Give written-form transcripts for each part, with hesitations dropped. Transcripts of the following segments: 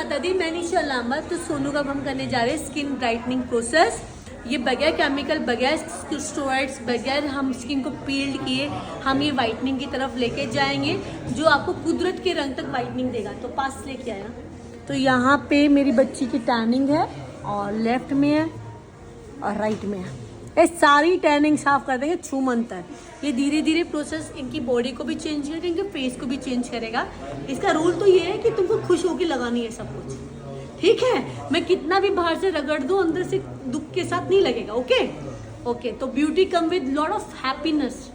माता दी, मैं निशा लामा। तो सोनू का हम करने जा रहे हैं स्किन ब्राइटनिंग प्रोसेस। ये बगैर केमिकल, बगैर स्टेरॉइड्स, बगैर हम स्किन को पील्ड किए हम ये वाइटनिंग की तरफ लेके जाएंगे, जो आपको कुदरत के रंग तक वाइटनिंग देगा। तो पास लेके आया। तो यहाँ पे मेरी बच्ची की टैनिंग है और लेफ्ट में है और राइट में है। ये सारी टैनिंग साफ कर देंगे छू मंतर। ये धीरे धीरे प्रोसेस इनकी बॉडी को भी चेंज करेगा, इनके फेस को भी चेंज करेगा। इसका रूल तो ये है कि तुमको खुश होकर लगानी है सब कुछ, ठीक है। मैं कितना भी बाहर से रगड़ दूं, अंदर से दुख के साथ नहीं लगेगा। Okay okay. तो beauty come with lot of happiness.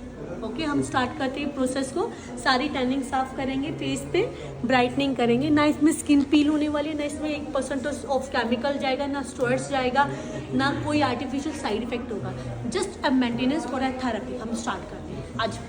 Okay, हम स्टार्ट करते हैं प्रोसेस को। सारी टैनिंग साफ करेंगे, फेस पे ब्राइटनिंग करेंगे। ना इसमें स्किन पील होने वाली है, ना इसमें 1% ऑफ केमिकल जाएगा, ना स्टेरॉइड्स जाएगा, ना कोई आर्टिफिशियल साइड इफेक्ट होगा। जस्ट अ मेंटेनेंस और अ थेरेपी। हम स्टार्ट करते हैं आज।